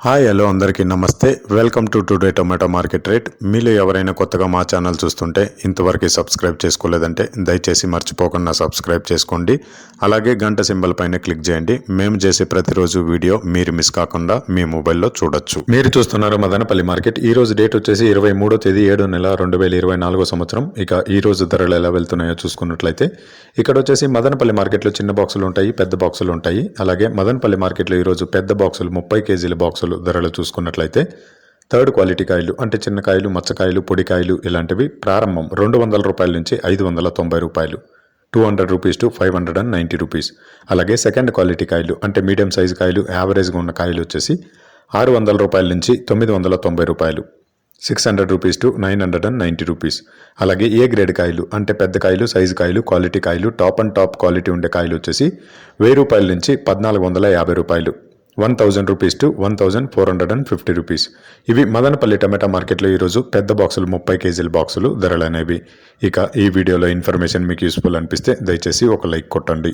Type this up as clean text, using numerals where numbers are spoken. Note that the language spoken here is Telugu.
హాయ్ హలో అందరికీ నమస్తే. Welcome to today tomato market rate. మీలో ఎవరైనా కొత్తగా మా ఛానల్ చూస్తుంటే ఇంతవరకు సబ్స్క్రైబ్ చేసుకోలేదంటే దయచేసి మర్చిపోకుండా సబ్స్క్రైబ్ చేసుకోండి. అలాగే గంట సింబల్ పైన క్లిక్ చేయండి. మేము చేసే ప్రతిరోజు వీడియో మీరు మిస్ కాకుండా మీ మొబైల్లో చూడొచ్చు. మీరు చూస్తున్నారు మదనపల్లి మార్కెట్. ఈ రోజు డేట్ వచ్చేసి 23వ తేదీ 7వ నెల 2024 సంవత్సరం. ఇక ఈ రోజు ధరలు ఎలా వెళ్తున్నాయో చూసుకున్నట్లయితే ఇక్కడ వచ్చేసి మదనపల్లి మార్కెట్లో చిన్న బాక్సులు ఉంటాయి, పెద్ద బాక్సులు ఉంటాయి. అలాగే మదనపల్లి మార్కెట్లో ఈరోజు పెద్ద బాక్సులు 30 కేజీల బాక్సులు ధరలు చూసుకున్నట్లయితే థర్డ్ క్వాలిటీ కాయలు అంటే చిన్న కాయలు, మచ్చకాయలు, పొడికాయలు ఇలాంటివి ప్రారంభం 200 రూపాయల నుంచి 590 రూపాయలు, 200 రూపీస్ టు 590 రూపీస్. అలాగే సెకండ్ క్వాలిటీ కాయలు అంటే మీడియం సైజు కాయలు, యావరేజ్గా ఉన్న కాయలు వచ్చేసి 600 రూపాయల నుంచి 990 రూపాయలు, 600 రూపీస్ టు 990 రూపీస్. అలాగే ఏ గ్రేడ్ కాయలు అంటే పెద్ద కాయలు, సైజు కాయలు, క్వాలిటీ కాయలు, టాప్ అండ్ టాప్ క్వాలిటీ ఉండే కాయలు వచ్చేసి 1000 రూపాయల నుంచి 1450 రూపాయలు, 1000 రూపీస్ టు 1450 రూపీస్. ఇవి మదనపల్లి టమాటా మార్కెట్లో ఈరోజు పెద్ద బాక్సులు 30 కేజీల బాక్సులు ధరలు అనేవి. ఇక ఈ వీడియోలో ఇన్ఫర్మేషన్ మీకు యూస్ఫుల్ అనిపిస్తే దయచేసి ఒక లైక్ కొట్టండి.